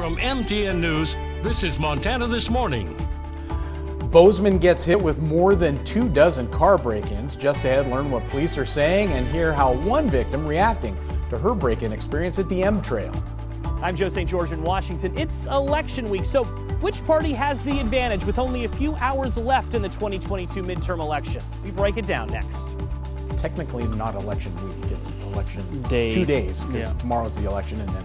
From MTN News, this is Montana This Morning. Bozeman gets hit with more than 24 car break-ins. Just ahead, learn what police are saying and hear how one victim reacting to her break-in experience at the M Trail. I'm Joe St. George in Washington. It's election week, so which party has the advantage with only a few hours left in the 2022 midterm election? We break it down next. Technically not election week, it's election day. 2 days, because tomorrow's the election and then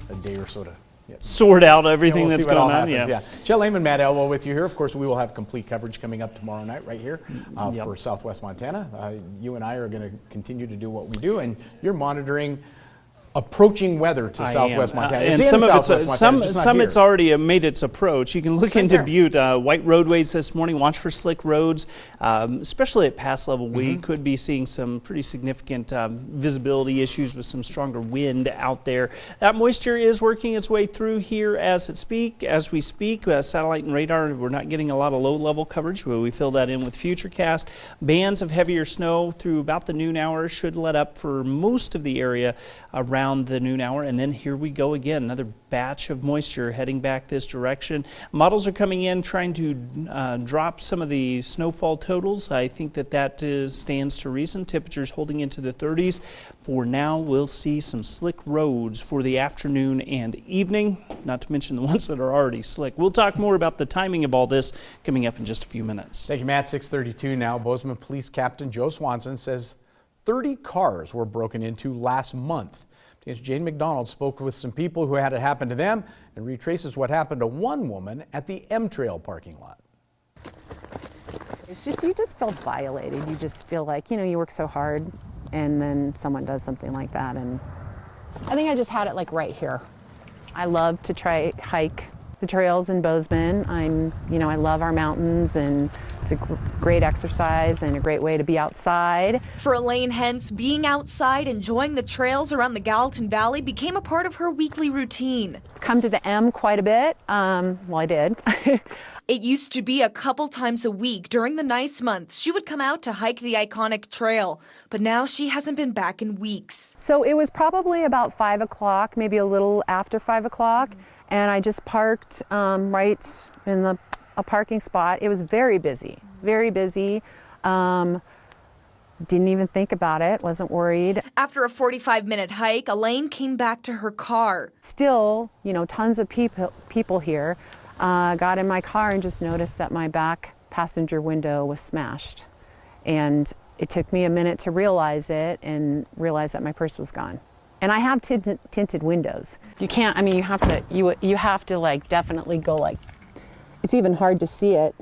a day or so to sort out everything we'll that's see what going all on. Happens, Chet Lehman, Matt Elwell with you here. Of course, we will have complete coverage coming up tomorrow night right here for Southwest Montana. You and I are going to continue to do what we do, and you're monitoring approaching weather to Southwest Montana. And some of it's already made its approach. You can look into Butte. White roadways this morning. Watch for slick roads, especially at pass level. We could be seeing some pretty significant visibility issues with some stronger wind out there. That moisture is working its way through here as we speak. Satellite and radar, we're not getting a lot of low-level coverage, but we fill that in with Futurecast. Bands of heavier snow through about the noon hour should let up for most of the area around the noon hour, and then here we go again, another batch of moisture heading back this direction. Models are coming in trying to drop some of the snowfall totals. I think that stands to reason. Temperatures holding into the 30s. For now, we'll see some slick roads for the afternoon and evening, not to mention the ones that are already slick. We'll talk more about the timing of all this coming up in just a few minutes. Thank you, Matt. 6:32 now. Bozeman Police Captain Joe Swanson says 30 cars were broken into last month. Jane McDonald spoke with some people who had it happen to them and retraces what happened to one woman at the M Trail parking lot. It's just, you just feel violated. You just feel like, you work so hard and then someone does something like that. And I think I just had it like right here. I love to hike the trails in Bozeman. I love our mountains, and it's a great exercise and a great way to be outside. For Elaine Hens, being outside, enjoying the trails around the Gallatin Valley became a part of her weekly routine. Come to the M quite a bit. Well, I did. It used to be a couple times a week during the nice months. She would come out to hike the iconic trail, but now she hasn't been back in weeks. So it was probably about 5 o'clock, maybe a little after 5 o'clock. And I just parked right in a parking spot. It was very busy, very busy. Didn't even think about it, wasn't worried. After a 45-minute hike, Elaine came back to her car. Still, tons of people here. Got in my car and just noticed that my back passenger window was smashed. And it took me a minute to realize it and realize that my purse was gone. And I have tinted windows. You can't, you have to like definitely go like, it's even hard to see it.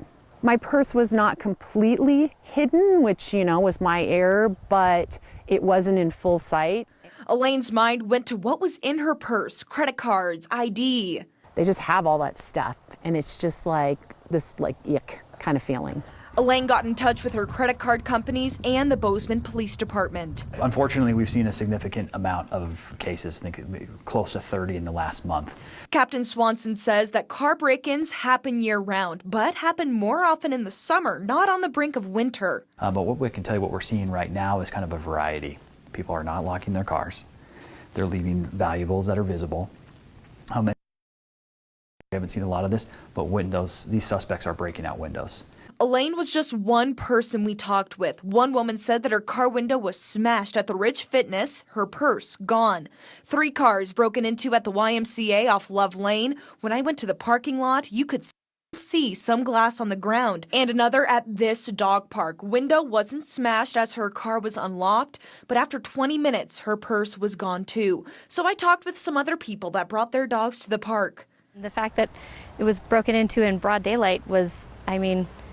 My purse was not completely hidden, which, was my error, but it wasn't in full sight. Elaine's mind went to what was in her purse, credit cards, ID. They just have all that stuff, and it's just like this ick kind of feeling. Elaine got in touch with her credit card companies and the Bozeman Police Department. Unfortunately, we've seen a significant amount of cases, I think close to 30 in the last month. Captain Swanson says that car break-ins happen year-round, but happen more often in the summer, not on the brink of winter. But what we can tell you, what we're seeing right now is kind of a variety. People are not locking their cars. They're leaving valuables that are visible. We haven't seen a lot of this, but these suspects are breaking out windows. Elaine was just one person we talked with. One woman said that her car window was smashed at the Ridge Fitness, her purse gone. 3 cars broken into at the YMCA off Love Lane. When I went to the parking lot, you could see some glass on the ground. And another at this dog park. Window wasn't smashed as her car was unlocked, but after 20 minutes, her purse was gone too. So I talked with some other people that brought their dogs to the park. The fact that it was broken into in broad daylight was,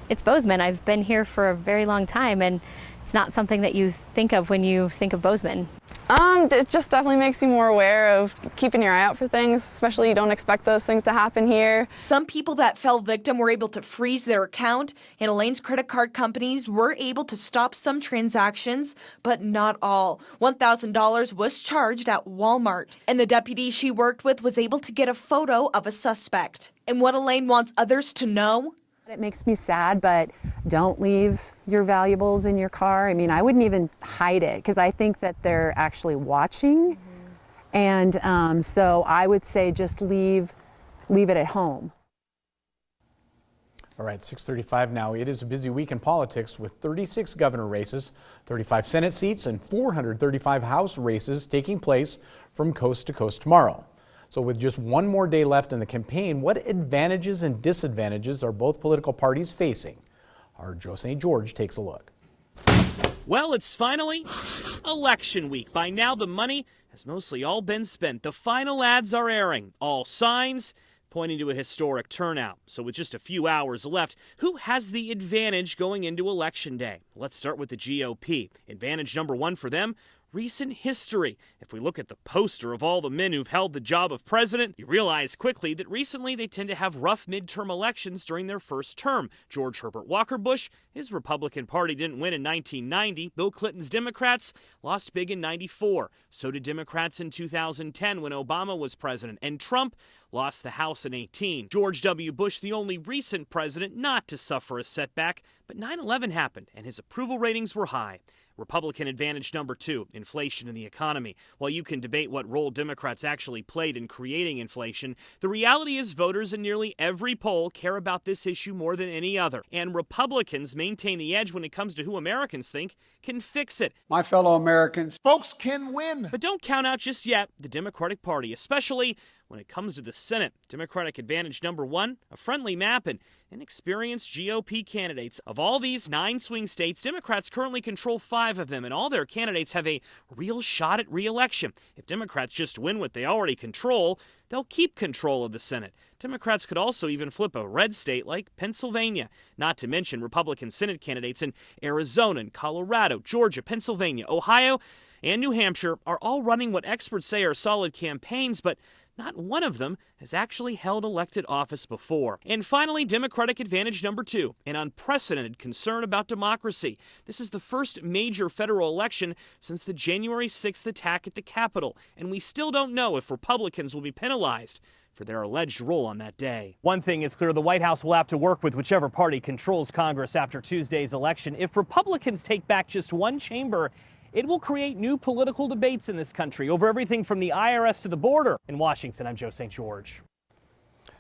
it's Bozeman. I've been here for a very long time, and it's not something that you think of when you think of Bozeman. It just definitely makes you more aware of keeping your eye out for things, especially you don't expect those things to happen here. Some people that fell victim were able to freeze their account, and Elaine's credit card companies were able to stop some transactions, but not all. $1,000 was charged at Walmart, and the deputy she worked with was able to get a photo of a suspect. And what Elaine wants others to know? It makes me sad, but don't leave your valuables in your car. I wouldn't even hide it because I think that they're actually watching. And so I would say just leave leave it at home. All right, 6:35 now. It is a busy week in politics with 36 governor races, 35 Senate seats, and 435 House races taking place from coast to coast tomorrow. So with just one more day left in the campaign, what advantages and disadvantages are both political parties facing? Our Joe St. George takes a look. Well, it's finally election week. By now, the money has mostly all been spent. The final ads are airing. All signs pointing to a historic turnout. So with just a few hours left, who has the advantage going into Election Day? Let's start with the GOP. Advantage number one for them: recent history. If we look at the poster of all the men who've held the job of president, you realize quickly that recently they tend to have rough midterm elections during their first term. George Herbert Walker Bush, his Republican Party didn't win in 1990. Bill Clinton's Democrats lost big in 94. So did Democrats in 2010 when Obama was president. And Trump lost the House in 18. George W. Bush, the only recent president not to suffer a setback, but 9/11 happened and his approval ratings were high. Republican advantage number two: inflation in the economy. While you can debate what role Democrats actually played in creating inflation, the reality is voters in nearly every poll care about this issue more than any other. And Republicans maintain the edge when it comes to who Americans think can fix it. My fellow Americans, folks can win. But don't count out just yet the Democratic Party, especially when it comes to the Senate. Democratic advantage number one: a friendly map and inexperienced GOP candidates. Of all these 9 swing states, Democrats currently control 5 of them, and all their candidates have a real shot at re-election. If Democrats just win what they already control, they'll keep control of the Senate. Democrats could also even flip a red state like Pennsylvania. Not to mention Republican Senate candidates in Arizona and Colorado, Georgia, Pennsylvania, Ohio, and New Hampshire are all running what experts say are solid campaigns, but not one of them has actually held elected office before. And finally, Democratic advantage number two: an unprecedented concern about democracy. This is the first major federal election since the January 6th attack at the Capitol, and we still don't know if Republicans will be penalized for their alleged role on that day. One thing is clear: the White House will have to work with whichever party controls Congress after Tuesday's election. If Republicans take back just one chamber, it will create new political debates in this country over everything from the IRS to the border. In Washington, I'm Joe St. George.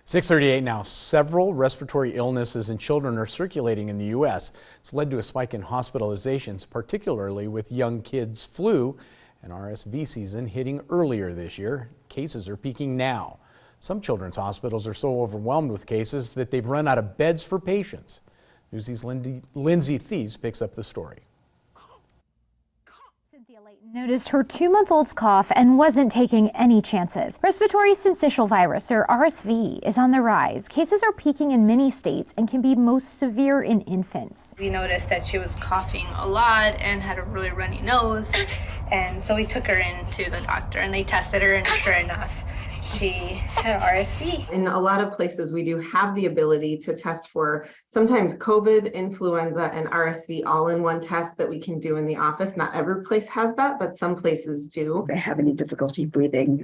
6:38 now. Several respiratory illnesses in children are circulating in the U.S. It's led to a spike in hospitalizations, particularly with young kids' flu and RSV season hitting earlier this year. Cases are peaking now. Some children's hospitals are so overwhelmed with cases that they've run out of beds for patients. Newsy's Lindsay Thies picks up the story. Noticed her 2-month-old's cough and wasn't taking any chances. Respiratory syncytial virus, or RSV, is on the rise. Cases are peaking in many states and can be most severe in infants. We noticed that she was coughing a lot and had a really runny nose, and so we took her into the doctor and they tested her, and sure enough, she had RSV. In a lot of places, we do have the ability to test for sometimes COVID, influenza, and RSV all in one test that we can do in the office. Not every place has that, but some places do. If they have any difficulty breathing,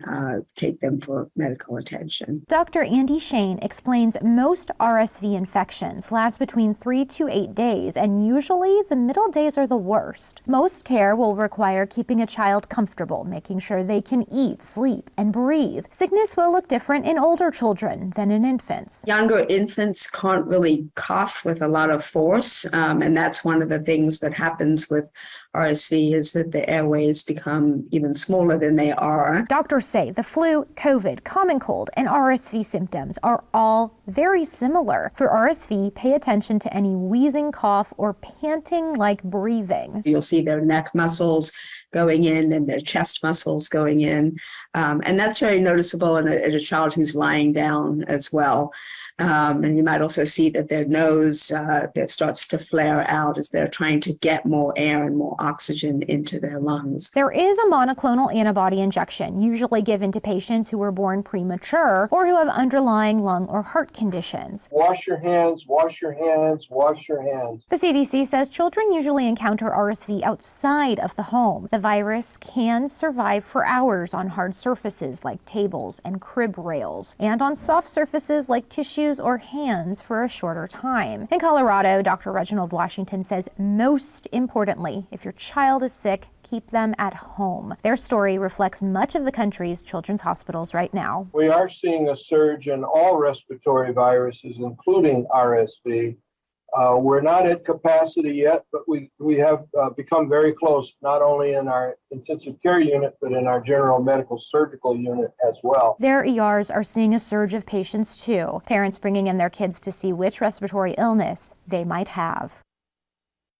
take them for medical attention. Dr. Andy Shane explains most RSV infections last between 3 to 8 days, and usually the middle days are the worst. Most care will require keeping a child comfortable, making sure they can eat, sleep, and breathe. Sickness will look different in older children than in infants. Younger infants can't really cough with a lot of force, and that's one of the things that happens with RSV is that the airways become even smaller than they are. Doctors say the flu, COVID, common cold, and RSV symptoms are all very similar. For RSV, pay attention to any wheezing cough or panting like breathing. You'll see their neck muscles going in and their chest muscles going in. And that's very noticeable in a child who's lying down as well. And you might also see that their nose that starts to flare out as they're trying to get more air and more oxygen into their lungs. There is a monoclonal antibody injection usually given to patients who were born premature or who have underlying lung or heart conditions. Wash your hands, wash your hands, wash your hands. The CDC says children usually encounter RSV outside of the home. The virus can survive for hours on hard surfaces like tables and crib rails, and on soft surfaces like tissues or hands for a shorter time. In Colorado, Dr. Reginald Washington says most importantly, if you're your child is sick, keep them at home. Their story reflects much of the country's children's hospitals right now. We are seeing a surge in all respiratory viruses, including RSV. We're not at capacity yet, but we have become very close, not only in our intensive care unit, but in our general medical surgical unit as well. Their ERs are seeing a surge of patients too, parents bringing in their kids to see which respiratory illness they might have.